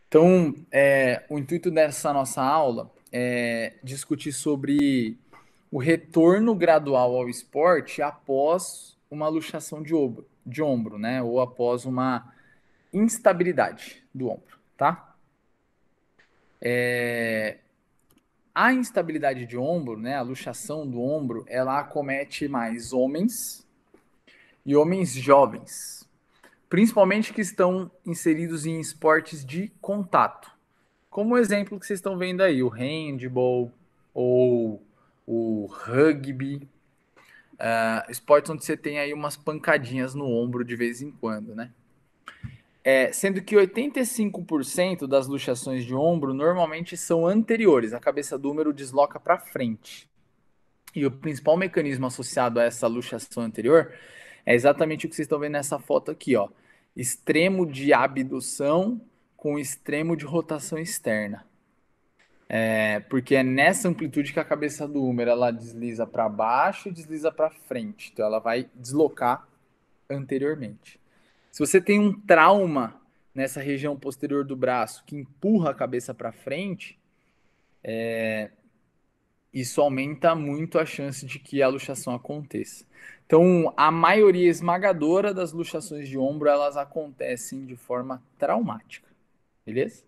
Então, o intuito dessa nossa aula é discutir sobre o retorno gradual ao esporte após uma luxação de ombro, né? Ou após uma instabilidade do ombro, tá? A instabilidade de ombro, né? A luxação do ombro, ela acomete mais homens e homens jovens, principalmente que estão inseridos em esportes de contato. Como o exemplo que vocês estão vendo aí, o handball ou o rugby, esportes onde você tem aí umas pancadinhas no ombro de vez em quando, né? Sendo que 85% das luxações de ombro normalmente são anteriores, a cabeça do húmero desloca para frente. E o principal mecanismo associado a essa luxação anterior é exatamente o que vocês estão vendo nessa foto aqui, ó. Extremo de abdução com extremo de rotação externa. Porque é nessa amplitude que a cabeça do húmero ela desliza para baixo e desliza para frente. Então ela vai deslocar anteriormente. Se você tem um trauma nessa região posterior do braço que empurra a cabeça para frente, isso aumenta muito a chance de que a luxação aconteça. Então, a maioria esmagadora das luxações de ombro, elas acontecem de forma traumática, beleza?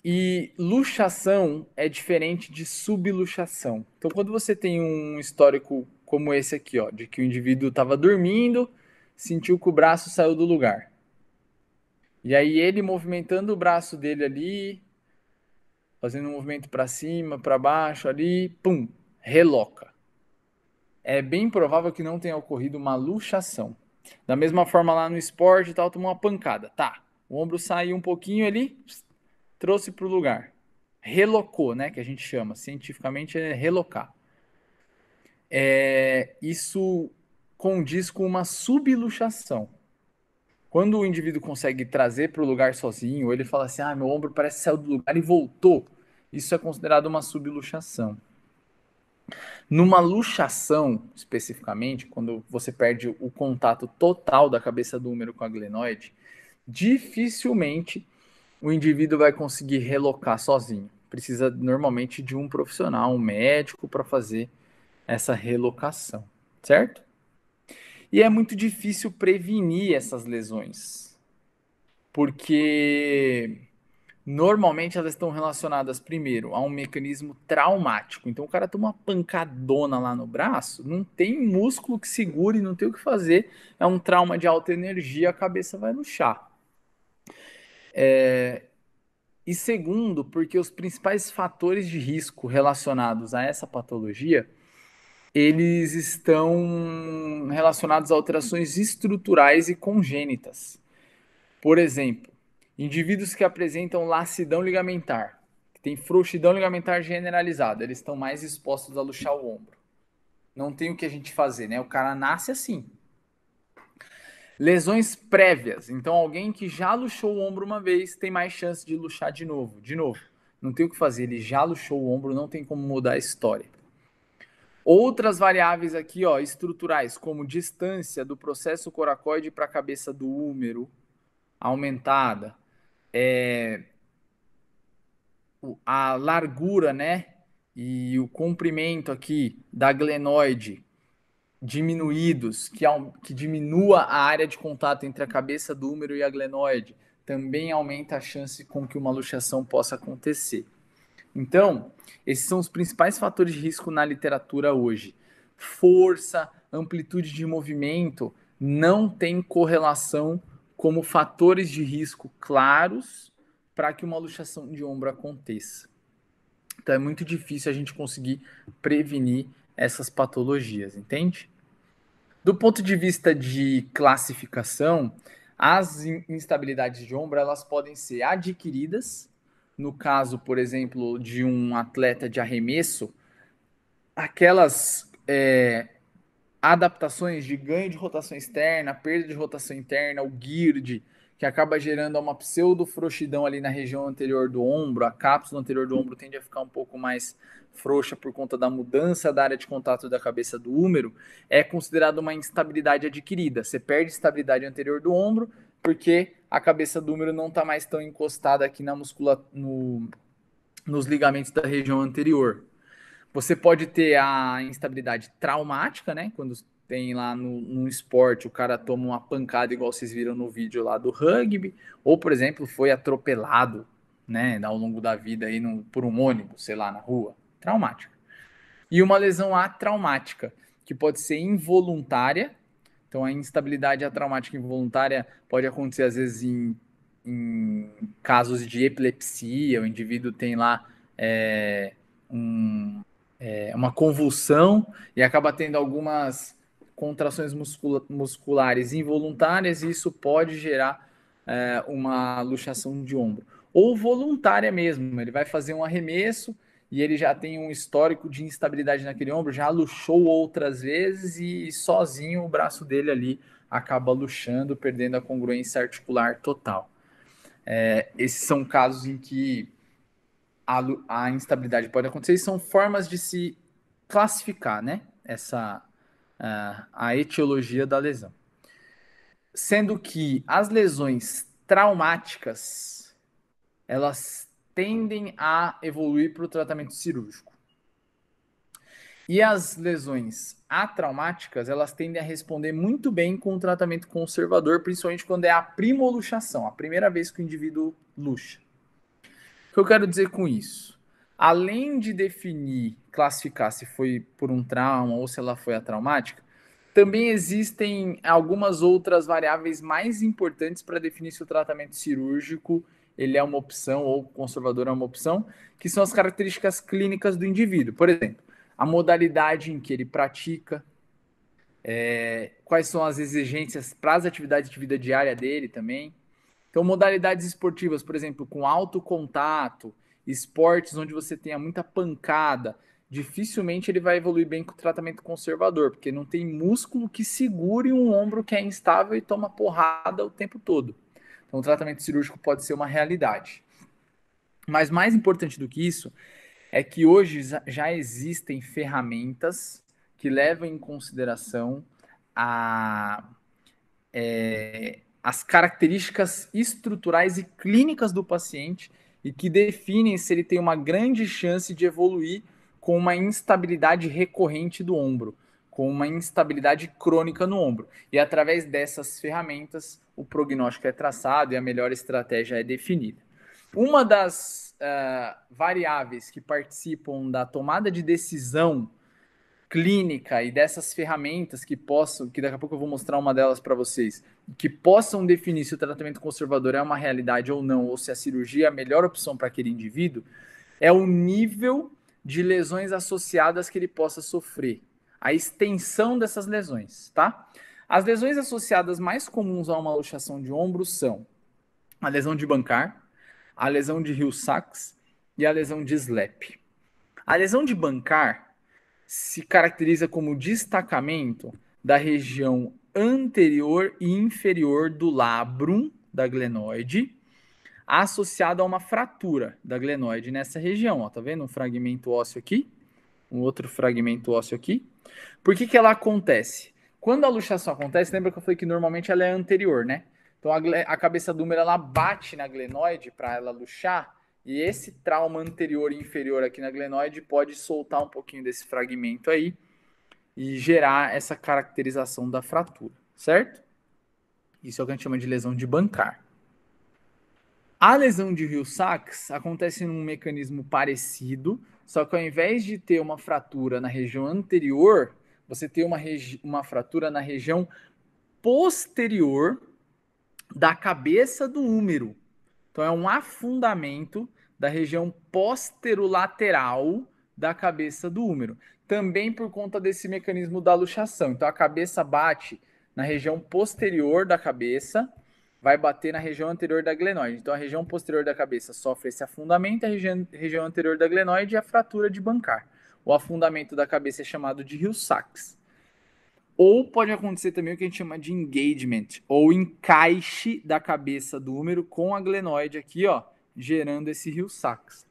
E luxação é diferente de subluxação. Então, quando você tem um histórico como esse aqui, ó, de que o indivíduo estava dormindo, sentiu que o braço saiu do lugar. E aí ele movimentando o braço dele ali, fazendo um movimento para cima, para baixo ali, pum, reloca. É bem provável que não tenha ocorrido uma luxação. Da mesma forma lá no esporte e tal, tomou uma pancada. Tá, o ombro saiu um pouquinho ali, trouxe para o lugar. Relocou, né? Que a gente chama. Cientificamente é relocar. Isso condiz com uma subluxação. Quando o indivíduo consegue trazer para o lugar sozinho, ou ele fala assim: ah, meu ombro parece que saiu do lugar e voltou. Isso é considerado uma subluxação. Numa luxação, especificamente, quando você perde o contato total da cabeça do húmero com a glenoide, dificilmente o indivíduo vai conseguir relocar sozinho. Precisa normalmente de um profissional, um médico, para fazer essa relocação, certo? E é muito difícil prevenir essas lesões, porque normalmente elas estão relacionadas primeiro a um mecanismo traumático. Então o cara toma uma pancadona lá no braço, não tem músculo que segure, não tem o que fazer, é um trauma de alta energia, a cabeça vai no chá. E segundo, porque os principais fatores de risco relacionados a essa patologia, eles estão relacionados a alterações estruturais e congênitas. Por exemplo, indivíduos que apresentam laxidão ligamentar, que tem frouxidão ligamentar generalizada, eles estão mais expostos a luxar o ombro. Não tem o que a gente fazer, né? O cara nasce assim. Lesões prévias. Então, alguém que já luxou o ombro uma vez tem mais chance de luxar de novo. De novo. Não tem o que fazer. Ele já luxou o ombro, não tem como mudar a história. Outras variáveis aqui, ó, estruturais, como distância do processo coracoide para a cabeça do húmero aumentada, a largura, né, e o comprimento aqui da glenoide diminuídos, que diminua a área de contato entre a cabeça do húmero e a glenoide, também aumenta a chance com que uma luxação possa acontecer. Então, esses são os principais fatores de risco na literatura hoje. Força, amplitude de movimento não tem correlação como fatores de risco claros para que uma luxação de ombro aconteça. Então é muito difícil a gente conseguir prevenir essas patologias, entende? Do ponto de vista de classificação, as instabilidades de ombro elas podem ser adquiridas. No caso, por exemplo, de um atleta de arremesso, aquelas adaptações de ganho de rotação externa, perda de rotação interna, o GIRD, que acaba gerando uma pseudofrouxidão ali na região anterior do ombro, a cápsula anterior do ombro tende a ficar um pouco mais frouxa por conta da mudança da área de contato da cabeça do húmero, é considerado uma instabilidade adquirida. Você perde estabilidade anterior do ombro porque a cabeça do húmero não está mais tão encostada aqui na nos ligamentos da região anterior. Você pode ter a instabilidade traumática, né? Quando tem lá no esporte, o cara toma uma pancada, igual vocês viram no vídeo lá do rugby, ou, por exemplo, foi atropelado, né, ao longo da vida aí por um ônibus, sei lá, na rua. Traumática. E uma lesão atraumática, que pode ser involuntária. Então, a instabilidade atraumática involuntária pode acontecer, às vezes, em casos de epilepsia. O indivíduo tem lá uma convulsão e acaba tendo algumas contrações musculares involuntárias, e isso pode gerar uma luxação de ombro. Ou voluntária mesmo, ele vai fazer um arremesso e ele já tem um histórico de instabilidade naquele ombro, já luxou outras vezes e sozinho o braço dele ali acaba luxando, perdendo a congruência articular total. Esses são casos em que a instabilidade pode acontecer e são formas de se classificar, né? A etiologia da lesão. Sendo que as lesões traumáticas, elas tendem a evoluir para o tratamento cirúrgico. E as lesões atraumáticas, elas tendem a responder muito bem com o tratamento conservador, principalmente quando é a primoluxação, a primeira vez que o indivíduo luxa. O que eu quero dizer com isso? Além de definir, classificar se foi por um trauma ou se ela foi atraumática, também existem algumas outras variáveis mais importantes para definir se o tratamento cirúrgico ele é uma opção ou conservador é uma opção, que são as características clínicas do indivíduo. Por exemplo, a modalidade em que ele pratica, quais são as exigências para as atividades de vida diária dele também. Então, modalidades esportivas, por exemplo, com alto contato, esportes onde você tenha muita pancada, dificilmente ele vai evoluir bem com o tratamento conservador, porque não tem músculo que segure um ombro que é instável e toma porrada o tempo todo. Então, o tratamento cirúrgico pode ser uma realidade. Mas mais importante do que isso é que hoje já existem ferramentas que levam em consideração as características estruturais e clínicas do paciente e que definem se ele tem uma grande chance de evoluir com uma instabilidade recorrente do ombro, com uma instabilidade crônica no ombro. E através dessas ferramentas, o prognóstico é traçado e a melhor estratégia é definida. Uma das variáveis que participam da tomada de decisão clínica e dessas ferramentas que daqui a pouco eu vou mostrar uma delas para vocês, que possam definir se o tratamento conservador é uma realidade ou não, ou se a cirurgia é a melhor opção para aquele indivíduo, é o nível de lesões associadas que ele possa sofrer, a extensão dessas lesões, tá? As lesões associadas mais comuns a uma luxação de ombro são a lesão de Bankar, a lesão de Hill-Sachs e a lesão de SLAP. A lesão de Bankar se caracteriza como destacamento da região anterior e inferior do labrum da glenoide, associado a uma fratura da glenoide nessa região. Ó, tá vendo um fragmento ósseo aqui? Um outro fragmento ósseo aqui. Por que ela acontece? Quando a luxação acontece, lembra que eu falei que normalmente ela é anterior, né? Então a cabeça do húmero ela bate na glenoide para ela luxar, e esse trauma anterior e inferior aqui na glenoide pode soltar um pouquinho desse fragmento aí e gerar essa caracterização da fratura, certo? Isso é o que a gente chama de lesão de Bankar. A lesão de Hill-Sachs acontece num mecanismo parecido, só que ao invés de ter uma fratura na região anterior, você tem uma fratura na região posterior da cabeça do húmero. Então é um afundamento da região posterolateral da cabeça do húmero. Também por conta desse mecanismo da luxação. Então a cabeça bate na região posterior da cabeça, vai bater na região anterior da glenoide. Então a região posterior da cabeça sofre esse afundamento, a região anterior da glenoide é a fratura de Bankar. O afundamento da cabeça é chamado de Hill-Sachs. Ou pode acontecer também o que a gente chama de engagement, ou encaixe da cabeça do húmero com a glenoide aqui, ó, gerando esse Hill-Sachs.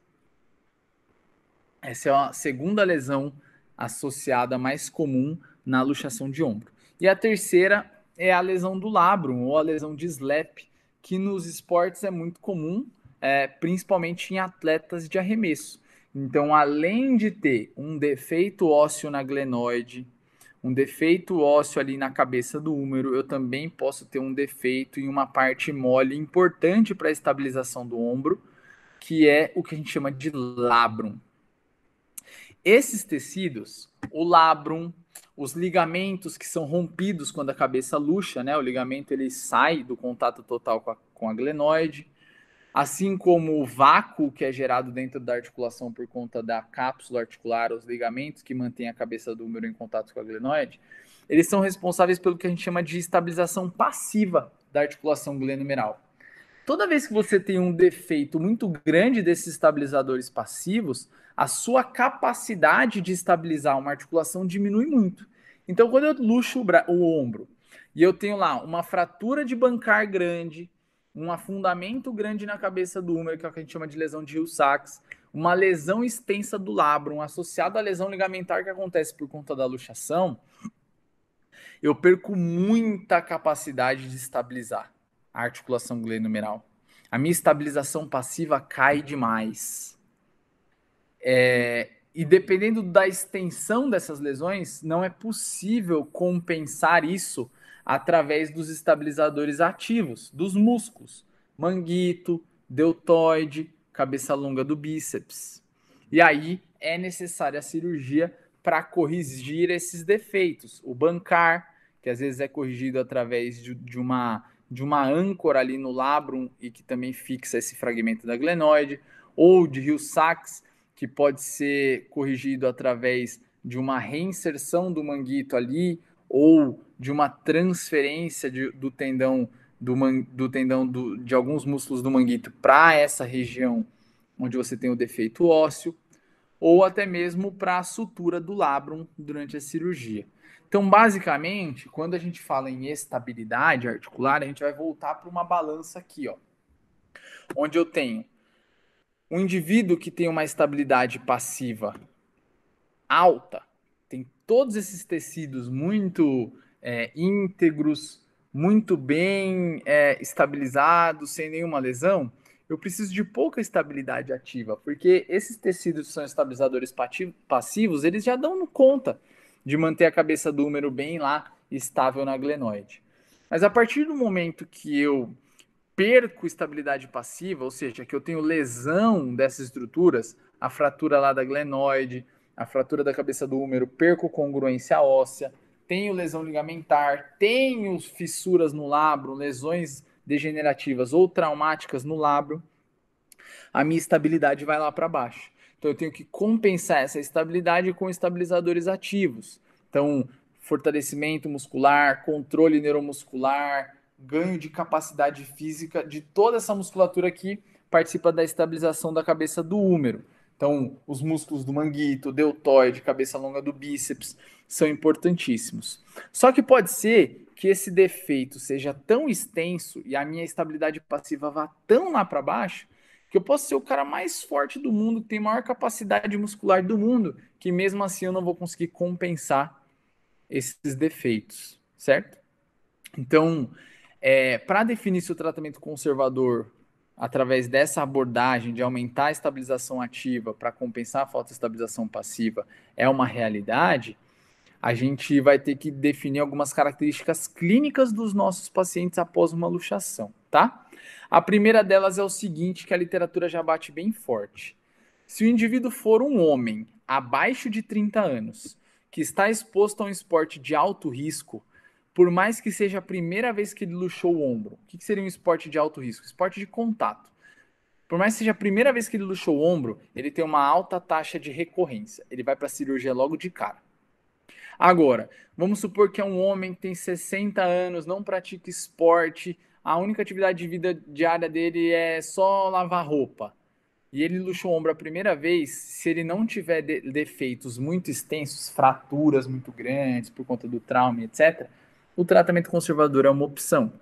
Essa é a segunda lesão associada mais comum na luxação de ombro. E a terceira é a lesão do labrum, ou a lesão de SLAP, que nos esportes é muito comum, principalmente em atletas de arremesso. Então, além de ter um defeito ósseo na glenoide, um defeito ósseo ali na cabeça do húmero, eu também posso ter um defeito em uma parte mole importante para a estabilização do ombro, que é o que a gente chama de labrum. Esses tecidos, o labrum, os ligamentos que são rompidos quando a cabeça luxa, né? O ligamento ele sai do contato total com a glenoide, assim como o vácuo que é gerado dentro da articulação por conta da cápsula articular, os ligamentos que mantêm a cabeça do húmero em contato com a glenoide, eles são responsáveis pelo que a gente chama de estabilização passiva da articulação glenomeral. Toda vez que você tem um defeito muito grande desses estabilizadores passivos, a sua capacidade de estabilizar uma articulação diminui muito. Então, quando eu luxo o ombro e eu tenho lá uma fratura de bancar grande, um afundamento grande na cabeça do húmero, que é o que a gente chama de lesão de Hill-Sachs, uma lesão extensa do labrum, associada à lesão ligamentar que acontece por conta da luxação, eu perco muita capacidade de estabilizar a articulação glenomeral. A minha estabilização passiva cai demais. E dependendo da extensão dessas lesões, não é possível compensar isso através dos estabilizadores ativos, dos músculos. Manguito, deltoide, cabeça longa do bíceps. E aí é necessária a cirurgia para corrigir esses defeitos. O bancar, que às vezes é corrigido através de uma âncora ali no labrum e que também fixa esse fragmento da glenoide, ou de Hill-Sachs, que pode ser corrigido através de uma reinserção do manguito ali, ou de uma transferência do tendão de alguns músculos do manguito para essa região onde você tem o defeito ósseo, ou até mesmo para a sutura do labrum durante a cirurgia. Então, basicamente, quando a gente fala em estabilidade articular, a gente vai voltar para uma balança aqui, ó, onde eu tenho um indivíduo que tem uma estabilidade passiva alta, tem todos esses tecidos muito íntegros, muito bem estabilizados, sem nenhuma lesão, eu preciso de pouca estabilidade ativa, porque esses tecidos que são estabilizadores passivos, eles já dão conta de manter a cabeça do húmero bem lá, estável na glenoide. Mas a partir do momento que eu perco estabilidade passiva, ou seja, que eu tenho lesão dessas estruturas, a fratura lá da glenoide, a fratura da cabeça do húmero, perco congruência óssea, tenho lesão ligamentar, tenho fissuras no labro, lesões degenerativas ou traumáticas no labro, a minha estabilidade vai lá para baixo. Então eu tenho que compensar essa estabilidade com estabilizadores ativos. Então, fortalecimento muscular, controle neuromuscular, ganho de capacidade física de toda essa musculatura que participa da estabilização da cabeça do húmero. Então, os músculos do manguito, deltoide, cabeça longa do bíceps são importantíssimos. Só que pode ser que esse defeito seja tão extenso e a minha estabilidade passiva vá tão lá para baixo que eu posso ser o cara mais forte do mundo, que tem maior capacidade muscular do mundo, que mesmo assim eu não vou conseguir compensar esses defeitos, certo? Então, para definir se o tratamento conservador, através dessa abordagem de aumentar a estabilização ativa para compensar a falta de estabilização passiva, é uma realidade, a gente vai ter que definir algumas características clínicas dos nossos pacientes após uma luxação, tá? A primeira delas é o seguinte, que a literatura já bate bem forte. Se o indivíduo for um homem abaixo de 30 anos, que está exposto a um esporte de alto risco, por mais que seja a primeira vez que ele luxou o ombro, o que seria um esporte de alto risco? Esporte de contato. Por mais que seja a primeira vez que ele luxou o ombro, ele tem uma alta taxa de recorrência. Ele vai para a cirurgia logo de cara. Agora, vamos supor que é um homem que tem 60 anos, não pratica esporte, a única atividade de vida diária dele é só lavar roupa. E ele luxou o ombro a primeira vez, se ele não tiver defeitos muito extensos, fraturas muito grandes por conta do trauma, etc., o tratamento conservador é uma opção.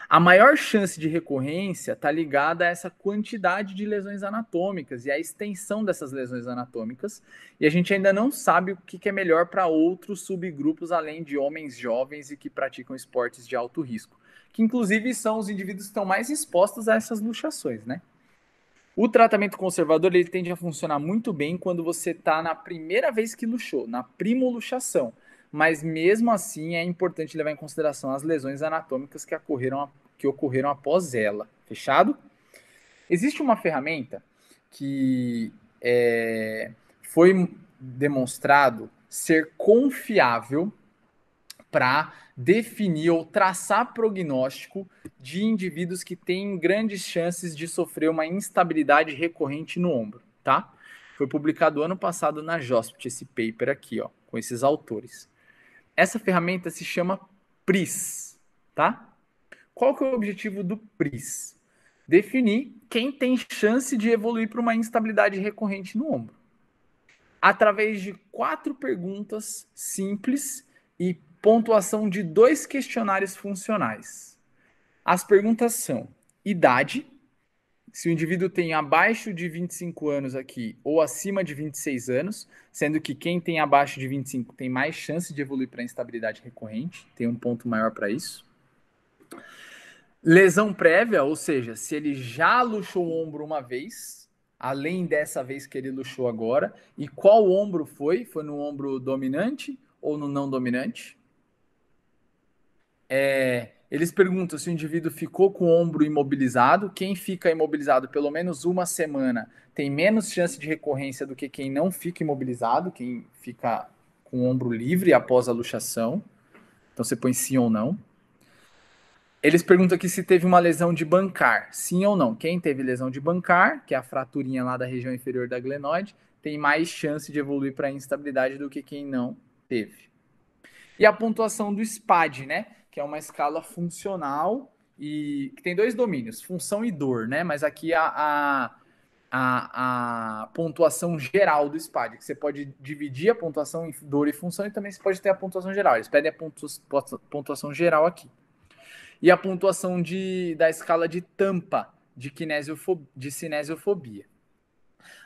A maior chance de recorrência está ligada a essa quantidade de lesões anatômicas e a extensão dessas lesões anatômicas. E a gente ainda não sabe o que é melhor para outros subgrupos além de homens jovens e que praticam esportes de alto risco. que inclusive são os indivíduos que estão mais expostos a essas luxações, né? O tratamento conservador ele tende a funcionar muito bem quando você está na primeira vez que luxou, na primoluxação. Mas mesmo assim é importante levar em consideração as lesões anatômicas que ocorreram após ela. Fechado? Existe uma ferramenta que foi demonstrado ser confiável para definir ou traçar prognóstico de indivíduos que têm grandes chances de sofrer uma instabilidade recorrente no ombro, tá? Foi publicado ano passado na JOSPT esse paper aqui, ó, com esses autores. Essa ferramenta se chama PRIS, tá? Qual que é o objetivo do PRIS? Definir quem tem chance de evoluir para uma instabilidade recorrente no ombro. Através de 4 perguntas simples e pontuação de 2 questionários funcionais. As perguntas são: idade, se o indivíduo tem abaixo de 25 anos aqui ou acima de 26 anos, sendo que quem tem abaixo de 25 tem mais chance de evoluir para instabilidade recorrente, tem um ponto maior para isso. Lesão prévia, ou seja, se ele já luxou o ombro uma vez, além dessa vez que ele luxou agora, e qual ombro foi? Foi no ombro dominante ou no não dominante? Eles perguntam se o indivíduo ficou com o ombro imobilizado. Quem fica imobilizado pelo menos uma semana tem menos chance de recorrência do que quem não fica imobilizado, quem fica com o ombro livre após a luxação. Então você põe sim ou não. Eles perguntam aqui se teve uma lesão de bancar, sim ou não. Quem teve lesão de bancar, que é a fraturinha lá da região inferior da glenoide, tem mais chance de evoluir para instabilidade do que quem não teve. E a pontuação do SPAD, né? Que é uma escala funcional e que tem 2 domínios, função e dor, né? Mas aqui a pontuação geral do SPAD, que você pode dividir a pontuação em dor e função e também você pode ter a pontuação geral. Eles pedem a pontuação geral aqui. E a pontuação da escala de tampa de cinesiofobia.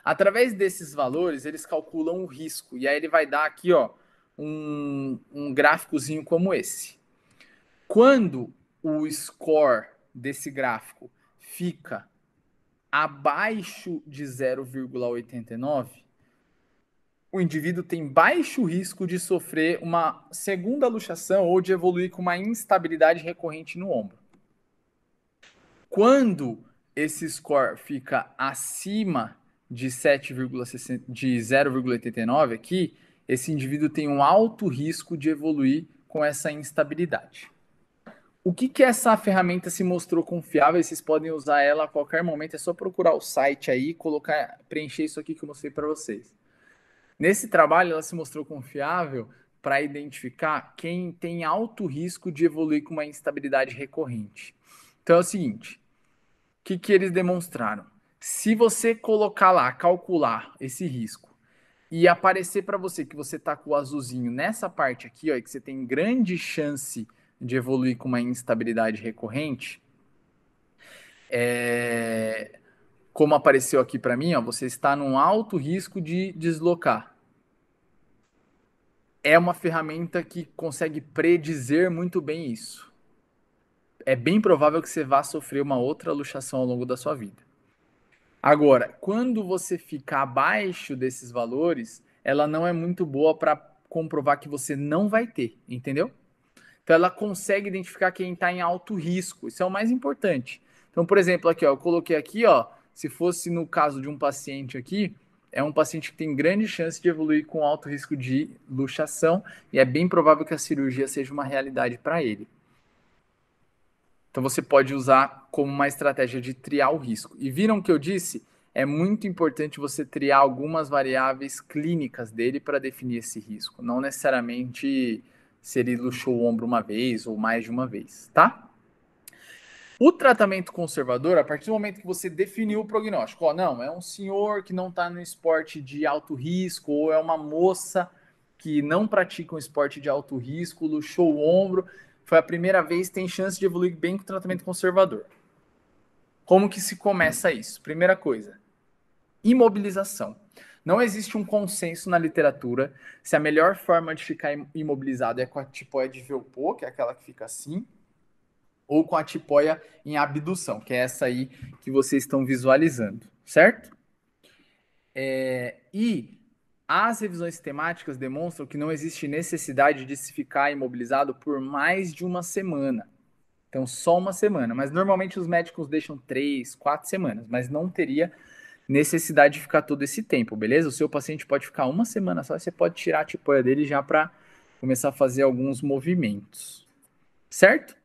Através desses valores, eles calculam o risco. E aí ele vai dar aqui, ó, um gráficozinho como esse. Quando o score desse gráfico fica abaixo de 0,89, o indivíduo tem baixo risco de sofrer uma segunda luxação ou de evoluir com uma instabilidade recorrente no ombro. Quando esse score fica acima de 0,89 aqui, esse indivíduo tem um alto risco de evoluir com essa instabilidade. O que essa ferramenta se mostrou confiável? Vocês podem usar ela a qualquer momento, é só procurar o site aí, preencher isso aqui que eu mostrei para vocês. Nesse trabalho, ela se mostrou confiável para identificar quem tem alto risco de evoluir com uma instabilidade recorrente. Então é o seguinte, o que eles demonstraram? Se você colocar lá, calcular esse risco e aparecer para você que você está com o azulzinho nessa parte aqui, ó, e que você tem grande chance de evoluir com uma instabilidade recorrente, como apareceu aqui para mim, ó, você está num alto risco de deslocar. É uma ferramenta que consegue predizer muito bem isso. É bem provável que você vá sofrer uma outra luxação ao longo da sua vida. Agora, quando você fica abaixo desses valores, ela não é muito boa para comprovar que você não vai ter, entendeu? Então ela consegue identificar quem está em alto risco. Isso é o mais importante. Então, por exemplo, aqui, ó, eu coloquei aqui, ó, se fosse no caso de um paciente aqui, é um paciente que tem grande chance de evoluir com alto risco de luxação e é bem provável que a cirurgia seja uma realidade para ele. Então você pode usar como uma estratégia de triar o risco. E viram que eu disse? É muito importante você triar algumas variáveis clínicas dele para definir esse risco. Não necessariamente se ele luxou o ombro uma vez ou mais de uma vez, tá? O tratamento conservador, a partir do momento que você definiu o prognóstico, ó, não, é um senhor que não está no esporte de alto risco, ou é uma moça que não pratica um esporte de alto risco, luxou o ombro, foi a primeira vez, tem chance de evoluir bem com o tratamento conservador. Como que se começa isso? Primeira coisa, imobilização. Não existe um consenso na literatura se a melhor forma de ficar imobilizado é com a tipoide Velpo, que é aquela que fica assim, ou com a tipóia em abdução, que é essa aí que vocês estão visualizando, certo? E as revisões sistemáticas demonstram que não existe necessidade de se ficar imobilizado por mais de uma semana. Então, só uma semana. Mas normalmente os médicos deixam 3, 4 semanas, mas não teria necessidade de ficar todo esse tempo, beleza? O seu paciente pode ficar uma semana só, você pode tirar a tipóia dele já para começar a fazer alguns movimentos, certo?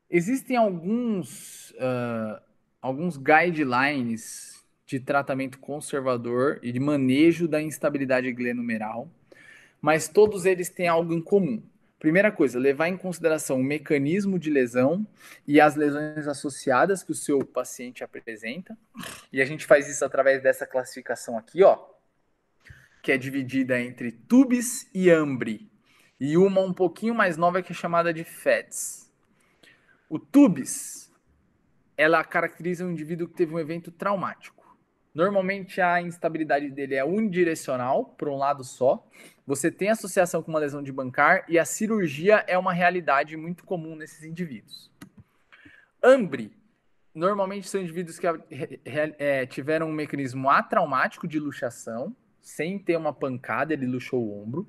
Existem alguns guidelines de tratamento conservador e de manejo da instabilidade glenumeral, mas todos eles têm algo em comum. Primeira coisa, levar em consideração o mecanismo de lesão e as lesões associadas que o seu paciente apresenta. E a gente faz isso através dessa classificação aqui, ó, que é dividida entre TUBS e AMBRE. E uma um pouquinho mais nova que é chamada de FETS. O TUBS, ela caracteriza um indivíduo que teve um evento traumático. Normalmente a instabilidade dele é unidirecional, por um lado só. Você tem associação com uma lesão de Bankar e a cirurgia é uma realidade muito comum nesses indivíduos. AMBRE, normalmente são indivíduos que tiveram um mecanismo atraumático de luxação, sem ter uma pancada, ele luxou o ombro.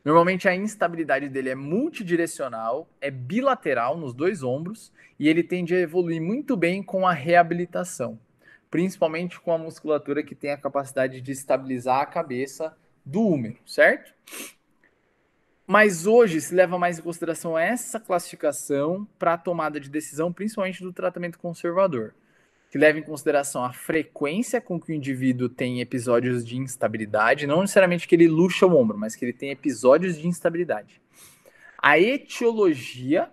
Normalmente a instabilidade dele é multidirecional, é bilateral nos dois ombros e ele tende a evoluir muito bem com a reabilitação, principalmente com a musculatura que tem a capacidade de estabilizar a cabeça do húmero, certo? Mas hoje se leva mais em consideração essa classificação para a tomada de decisão, principalmente do tratamento conservador, que leva em consideração a frequência com que o indivíduo tem episódios de instabilidade, não necessariamente que ele luxa o ombro, mas que ele tem episódios de instabilidade. A etiologia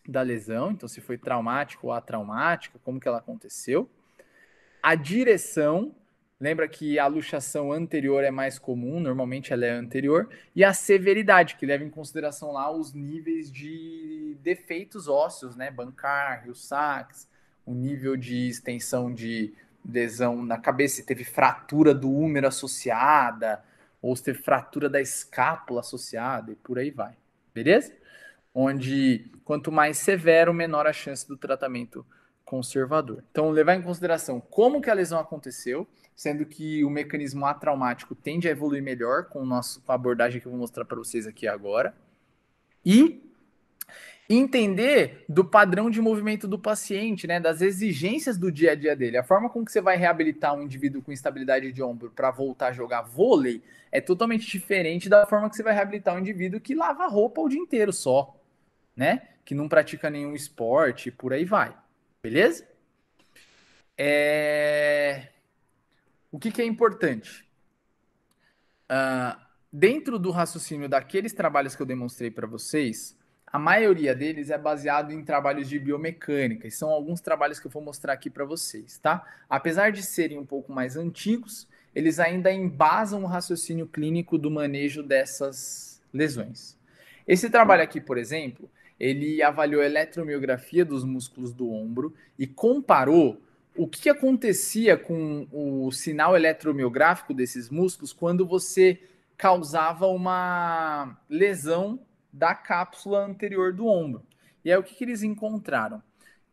da lesão, então se foi traumática ou atraumática, como que ela aconteceu. A direção, lembra que a luxação anterior é mais comum, normalmente ela é anterior, e a severidade, que leva em consideração lá os níveis de defeitos ósseos, né, Bankar, Hill-Sachs, o nível de extensão de lesão na cabeça, se teve fratura do húmero associada, ou se teve fratura da escápula associada, e por aí vai, beleza? Onde quanto mais severo, menor a chance do tratamento conservador. Então, levar em consideração como que a lesão aconteceu, sendo que o mecanismo atraumático tende a evoluir melhor com a abordagem que eu vou mostrar para vocês aqui agora. E entender do padrão de movimento do paciente, né, das exigências do dia a dia dele. A forma com que você vai reabilitar um indivíduo com instabilidade de ombro para voltar a jogar vôlei é totalmente diferente da forma que você vai reabilitar um indivíduo que lava roupa o dia inteiro só, né? Que não pratica nenhum esporte, por aí vai. Beleza? O que é importante? Dentro do raciocínio daqueles trabalhos que eu demonstrei para vocês, a maioria deles é baseado em trabalhos de biomecânica, e são alguns trabalhos que eu vou mostrar aqui para vocês, tá? Apesar de serem um pouco mais antigos, eles ainda embasam o raciocínio clínico do manejo dessas lesões. Esse trabalho aqui, por exemplo, ele avaliou a eletromiografia dos músculos do ombro e comparou o que acontecia com o sinal eletromiográfico desses músculos quando você causava uma lesão da cápsula anterior do ombro. E aí o que eles encontraram?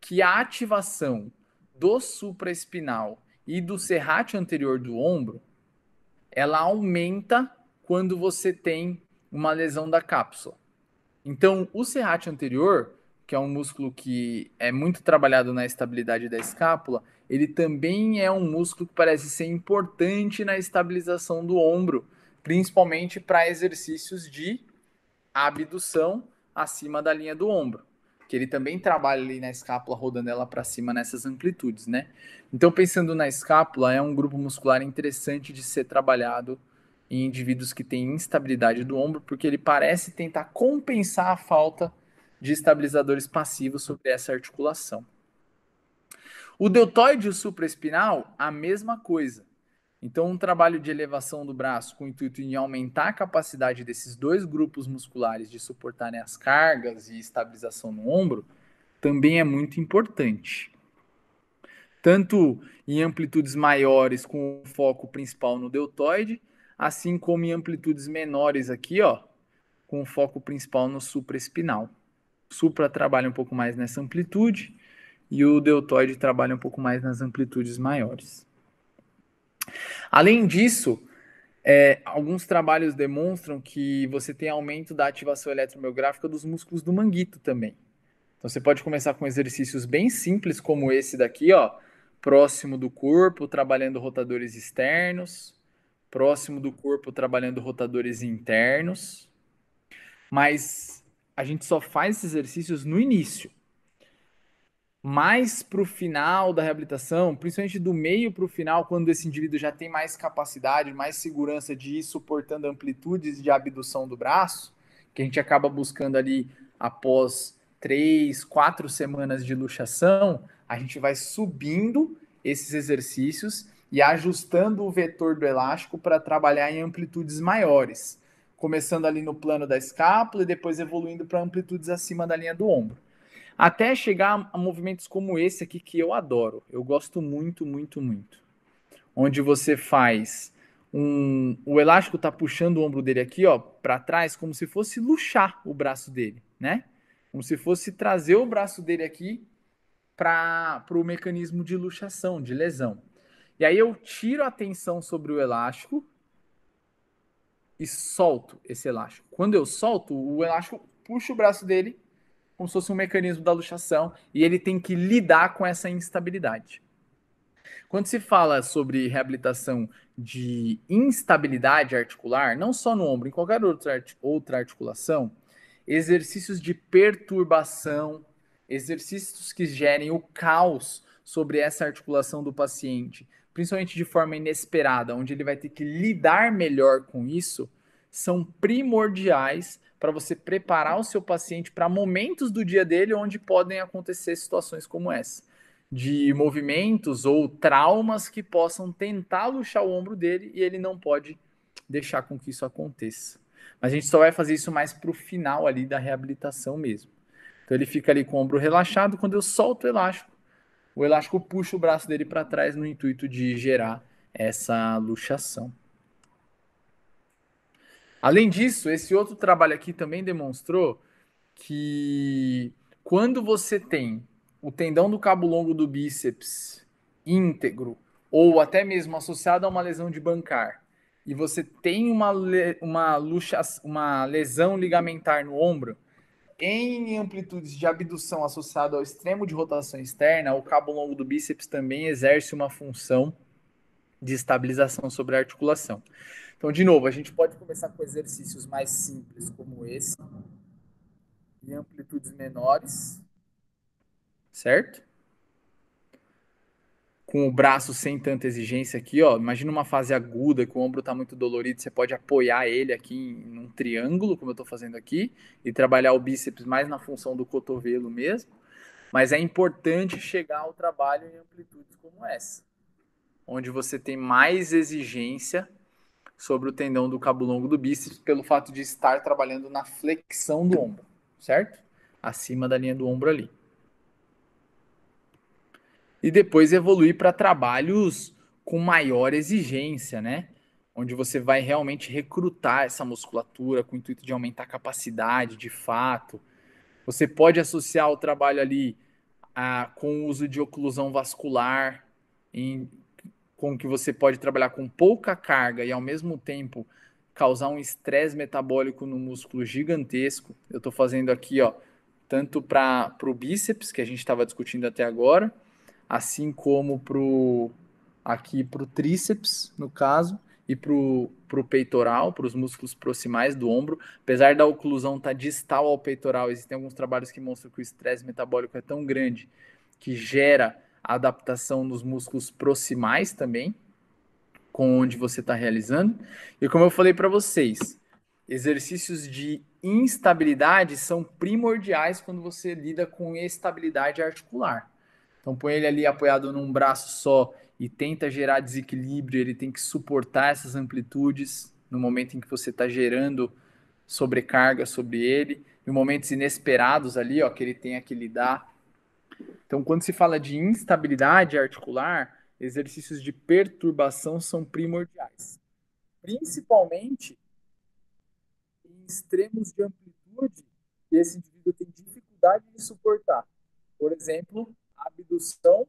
Que a ativação do supraespinal e do serrátil anterior do ombro, ela aumenta quando você tem uma lesão da cápsula. Então, o serrátil anterior, que é um músculo que é muito trabalhado na estabilidade da escápula, ele também é um músculo que parece ser importante na estabilização do ombro, principalmente para exercícios de abdução acima da linha do ombro, que ele também trabalha ali na escápula, rodando ela para cima nessas amplitudes, né? Então, pensando na escápula, é um grupo muscular interessante de ser trabalhado em indivíduos que têm instabilidade do ombro, porque ele parece tentar compensar a falta de estabilizadores passivos sobre essa articulação. O deltoide e o supraespinal, a mesma coisa. Então, um trabalho de elevação do braço com o intuito em aumentar a capacidade desses dois grupos musculares de suportarem as cargas e estabilização no ombro também é muito importante. Tanto em amplitudes maiores com o foco principal no deltoide, assim como em amplitudes menores aqui, ó, com o foco principal no supraespinal. O supra trabalha um pouco mais nessa amplitude e o deltoide trabalha um pouco mais nas amplitudes maiores. Além disso, alguns trabalhos demonstram que você tem aumento da ativação eletromiográfica dos músculos do manguito também. Então você pode começar com exercícios bem simples como esse daqui, ó, próximo do corpo, trabalhando rotadores externos, próximo do corpo, trabalhando rotadores internos. Mas a gente só faz esses exercícios no início. Mais para o final da reabilitação, principalmente do meio para o final, quando esse indivíduo já tem mais capacidade, mais segurança de ir suportando amplitudes de abdução do braço, que a gente acaba buscando ali após 3, 4 semanas de luxação, a gente vai subindo esses exercícios e ajustando o vetor do elástico para trabalhar em amplitudes maiores, começando ali no plano da escápula e depois evoluindo para amplitudes acima da linha do ombro. Até chegar a movimentos como esse aqui que eu adoro. Eu gosto muito, muito, muito. Onde você faz o elástico tá puxando o ombro dele aqui, ó, para trás, como se fosse luxar o braço dele, né? Como se fosse trazer o braço dele aqui para o mecanismo de luxação, de lesão. E aí eu tiro a tensão sobre o elástico e solto esse elástico. Quando eu solto, o elástico puxa o braço dele como se fosse um mecanismo da luxação, e ele tem que lidar com essa instabilidade. Quando se fala sobre reabilitação de instabilidade articular, não só no ombro, em qualquer outra articulação, exercícios de perturbação, exercícios que gerem o caos sobre essa articulação do paciente, principalmente de forma inesperada, onde ele vai ter que lidar melhor com isso, são primordiais para você preparar o seu paciente para momentos do dia dele onde podem acontecer situações como essa, de movimentos ou traumas que possam tentar luxar o ombro dele e ele não pode deixar com que isso aconteça. Mas a gente só vai fazer isso mais para o final ali da reabilitação mesmo. Então ele fica ali com o ombro relaxado, quando eu solto o elástico puxa o braço dele para trás no intuito de gerar essa luxação. Além disso, esse outro trabalho aqui também demonstrou que quando você tem o tendão do cabo longo do bíceps íntegro ou até mesmo associado a uma lesão de bancar e você tem uma lesão ligamentar no ombro em amplitudes de abdução associado ao extremo de rotação externa, o cabo longo do bíceps também exerce uma função de estabilização sobre a articulação. Então, de novo, a gente pode começar com exercícios mais simples como esse, em amplitudes menores, certo? Com o braço sem tanta exigência aqui, ó. Imagina uma fase aguda, que o ombro está muito dolorido, você pode apoiar ele aqui em um triângulo, como eu estou fazendo aqui, e trabalhar o bíceps mais na função do cotovelo mesmo. Mas é importante chegar ao trabalho em amplitudes como essa, onde você tem mais exigência sobre o tendão do cabo longo do bíceps, pelo fato de estar trabalhando na flexão do ombro, certo? Acima da linha do ombro ali. E depois evoluir para trabalhos com maior exigência, né? Onde você vai realmente recrutar essa musculatura com o intuito de aumentar a capacidade, de fato. Você pode associar o trabalho ali com o uso de oclusão vascular, com que você pode trabalhar com pouca carga e ao mesmo tempo causar um estresse metabólico no músculo gigantesco. Eu estou fazendo aqui, ó, tanto para o bíceps, que a gente estava discutindo até agora, assim como aqui para o tríceps, no caso, e para o peitoral, para os músculos proximais do ombro. Apesar da oclusão estar distal ao peitoral, existem alguns trabalhos que mostram que o estresse metabólico é tão grande que gera a adaptação nos músculos proximais também, com onde você está realizando. E como eu falei para vocês, exercícios de instabilidade são primordiais quando você lida com estabilidade articular. Então põe ele ali apoiado num braço só e tenta gerar desequilíbrio, ele tem que suportar essas amplitudes no momento em que você está gerando sobrecarga sobre ele, em momentos inesperados ali, ó, que ele tenha que lidar. Então, quando se fala de instabilidade articular, exercícios de perturbação são primordiais, principalmente em extremos de amplitude que esse indivíduo tem dificuldade de suportar. Por exemplo, abdução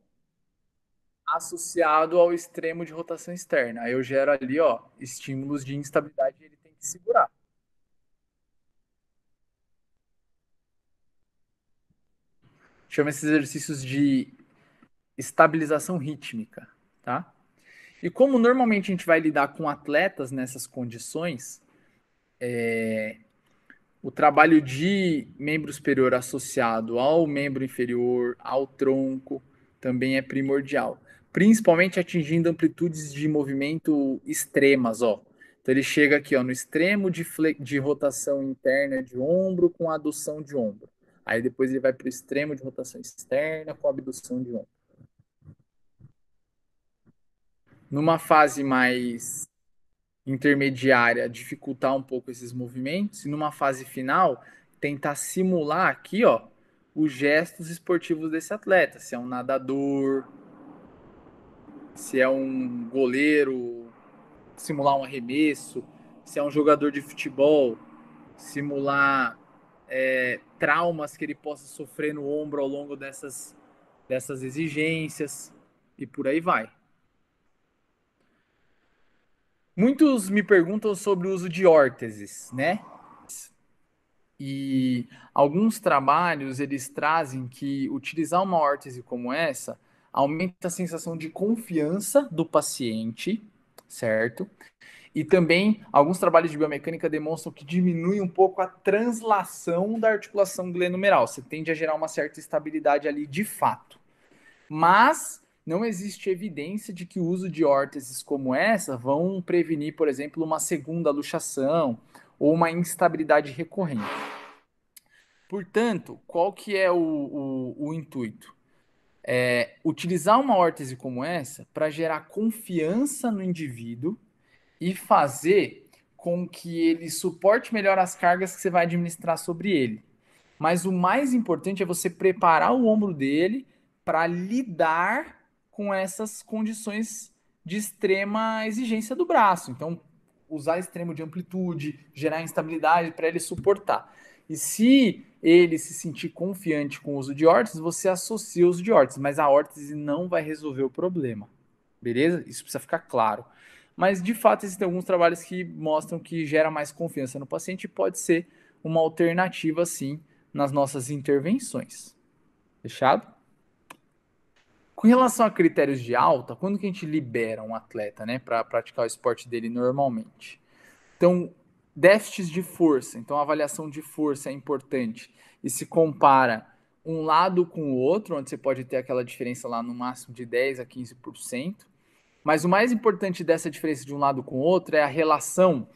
associado ao extremo de rotação externa. Aí eu gero ali, ó, estímulos de instabilidade e ele tem que segurar. Chama esses exercícios de estabilização rítmica, tá? E como normalmente a gente vai lidar com atletas nessas condições, o trabalho de membro superior associado ao membro inferior, ao tronco, também é primordial. Principalmente atingindo amplitudes de movimento extremas, ó. Então ele chega aqui, ó, no extremo de rotação interna de ombro com adução de ombro. Aí depois ele vai para o extremo de rotação externa com abdução de ombro. Numa fase mais intermediária, dificultar um pouco esses movimentos, e numa fase final, tentar simular aqui, ó, os gestos esportivos desse atleta, se é um nadador, se é um goleiro, simular um arremesso, se é um jogador de futebol, simular traumas que ele possa sofrer no ombro ao longo dessas exigências, e por aí vai. Muitos me perguntam sobre o uso de órteses, né? E alguns trabalhos eles trazem que utilizar uma órtese como essa aumenta a sensação de confiança do paciente, certo? E também alguns trabalhos de biomecânica demonstram que diminui um pouco a translação da articulação glenomeral. Você tende a gerar uma certa estabilidade ali de fato. Mas não existe evidência de que o uso de órteses como essa vão prevenir, por exemplo, uma segunda luxação ou uma instabilidade recorrente. Portanto, qual que é o intuito? É utilizar uma órtese como essa para gerar confiança no indivíduo e fazer com que ele suporte melhor as cargas que você vai administrar sobre ele. Mas o mais importante é você preparar o ombro dele para lidar com essas condições de extrema exigência do braço. Então, usar extremo de amplitude, gerar instabilidade para ele suportar. E se ele se sentir confiante com o uso de órteses, você associa o uso de órteses, mas a órtese não vai resolver o problema. Beleza? Isso precisa ficar claro. Mas de fato existem alguns trabalhos que mostram que gera mais confiança no paciente e pode ser uma alternativa sim nas nossas intervenções. Fechado? Com relação a critérios de alta, quando que a gente libera um atleta, né, para praticar o esporte dele normalmente? Então, déficits de força. Então, a avaliação de força é importante e se compara um lado com o outro, onde você pode ter aquela diferença lá no máximo de 10 a 15%. Mas o mais importante dessa diferença de um lado com o outro é a relação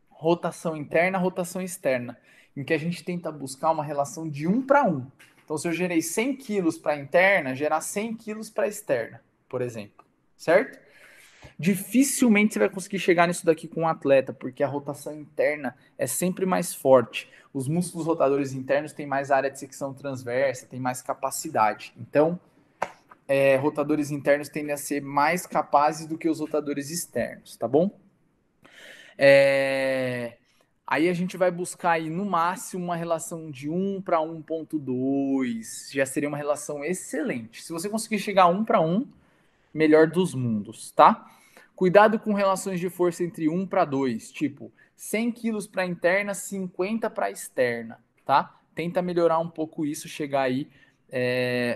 rotação interna, rotação externa, em que a gente tenta buscar uma relação de 1 para 1. Então, se eu gerei 100 quilos para interna, gerar 100 quilos para externa, por exemplo, certo? Dificilmente você vai conseguir chegar nisso daqui com um atleta, porque a rotação interna é sempre mais forte. Os músculos rotadores internos têm mais área de secção transversa, têm mais capacidade. Então, rotadores internos tendem a ser mais capazes do que os rotadores externos, tá bom? Aí a gente vai buscar aí no máximo uma relação de 1 para 1,2. Já seria uma relação excelente. Se você conseguir chegar a 1 para 1, melhor dos mundos, tá? Cuidado com relações de força entre 1 para 2, tipo 100 quilos para interna, 50 para externa, tá? Tenta melhorar um pouco isso, chegar aí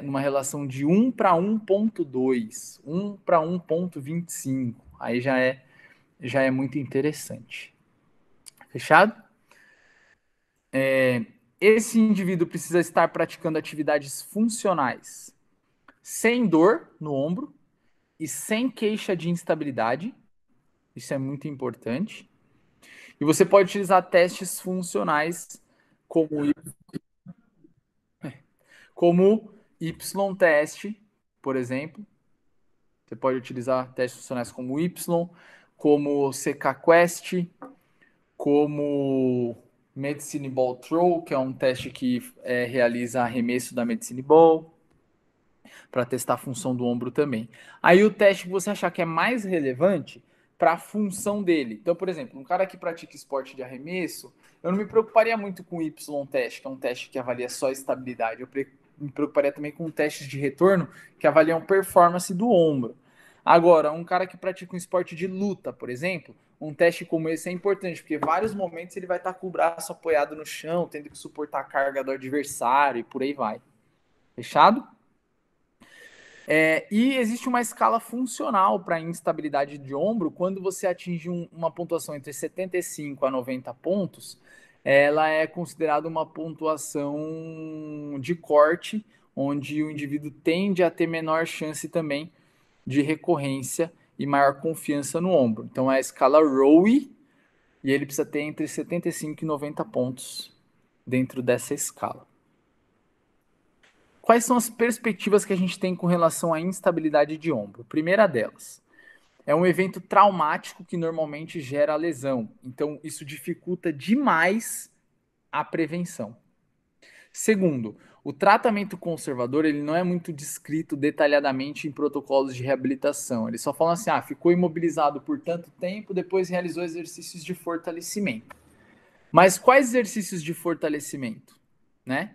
numa relação de 1 para 1,2, 1 para 1,25. Aí já é muito interessante. Fechado? Esse indivíduo precisa estar praticando atividades funcionais sem dor no ombro e sem queixa de instabilidade. Isso é muito importante. E você pode utilizar testes funcionais como Y-teste, por exemplo. Você pode utilizar testes funcionais como Y, como CK-Quest, como Medicine Ball Throw, que é um teste que realiza arremesso da Medicine Ball, para testar a função do ombro também. Aí o teste que você achar que é mais relevante para a função dele. Então, por exemplo, um cara que pratica esporte de arremesso, eu não me preocuparia muito com o Y-teste, que é um teste que avalia só a estabilidade. Me preocuparia também com testes de retorno que avaliam performance do ombro. Agora, um cara que pratica um esporte de luta, por exemplo, um teste como esse é importante, porque em vários momentos ele vai estar com o braço apoiado no chão, tendo que suportar a carga do adversário e por aí vai. Fechado? E existe uma escala funcional para instabilidade de ombro. Quando você atinge uma pontuação entre 75 a 90 pontos, ela é considerada uma pontuação de corte, onde o indivíduo tende a ter menor chance também de recorrência e maior confiança no ombro. Então é a escala Rowe e ele precisa ter entre 75 e 90 pontos dentro dessa escala. Quais são as perspectivas que a gente tem com relação à instabilidade de ombro? Primeira delas, é um evento traumático que normalmente gera lesão. Então, isso dificulta demais a prevenção. Segundo, o tratamento conservador ele não é muito descrito detalhadamente em protocolos de reabilitação. Eles só falam assim, ficou imobilizado por tanto tempo, depois realizou exercícios de fortalecimento. Mas quais exercícios de fortalecimento? Né?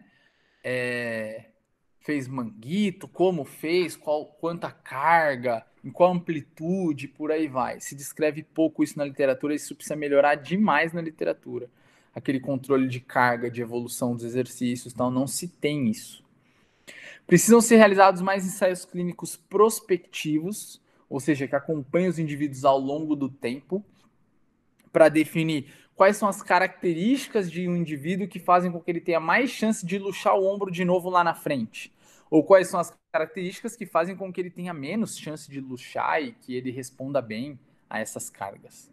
Fez manguito, como fez, quanta carga, em qual amplitude, por aí vai. Se descreve pouco isso na literatura, isso precisa melhorar demais na literatura. Aquele controle de carga, de evolução dos exercícios, tal, não se tem isso. Precisam ser realizados mais ensaios clínicos prospectivos, ou seja, que acompanhem os indivíduos ao longo do tempo, para definir quais são as características de um indivíduo que fazem com que ele tenha mais chance de luxar o ombro de novo lá na frente. Ou quais são as características que fazem com que ele tenha menos chance de luxar e que ele responda bem a essas cargas.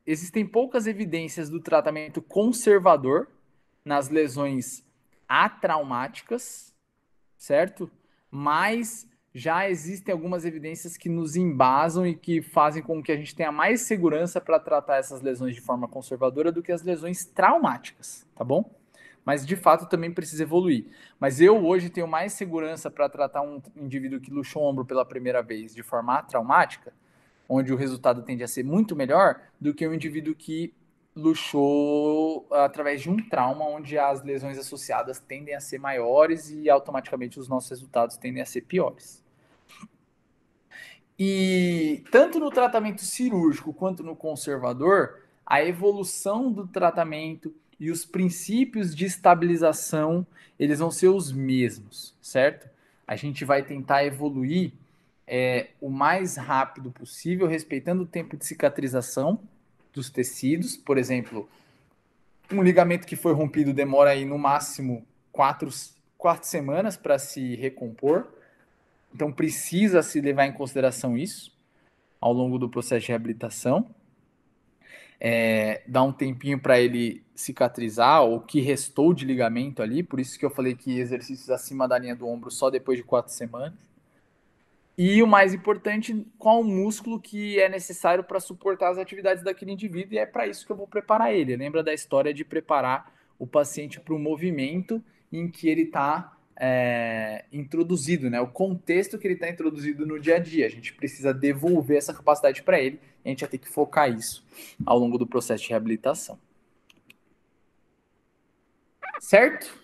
Existem poucas evidências do tratamento conservador nas lesões atraumáticas, certo? Mas já existem algumas evidências que nos embasam e que fazem com que a gente tenha mais segurança para tratar essas lesões de forma conservadora do que as lesões traumáticas, tá bom? Mas de fato também precisa evoluir. Mas eu hoje tenho mais segurança para tratar um indivíduo que luxou o ombro pela primeira vez de forma traumática, onde o resultado tende a ser muito melhor, do que um indivíduo que luxou através de um trauma, onde as lesões associadas tendem a ser maiores e automaticamente os nossos resultados tendem a ser piores. E tanto no tratamento cirúrgico quanto no conservador, a evolução do tratamento e os princípios de estabilização, eles vão ser os mesmos, certo? A gente vai tentar evoluir o mais rápido possível, respeitando o tempo de cicatrização dos tecidos. Por exemplo, um ligamento que foi rompido demora aí no máximo 4 semanas para se recompor. Então precisa se levar em consideração isso ao longo do processo de reabilitação. Dar um tempinho para ele cicatrizar o que restou de ligamento ali. Por isso que eu falei que exercícios acima da linha do ombro só depois de 4 semanas. E o mais importante, qual o músculo que é necessário para suportar as atividades daquele indivíduo, e é para isso que eu vou preparar ele. Lembra da história de preparar o paciente para o movimento em que ele está introduzido, né? O contexto que ele está introduzido no dia a dia. A gente precisa devolver essa capacidade para ele, e a gente vai ter que focar isso ao longo do processo de reabilitação. Certo?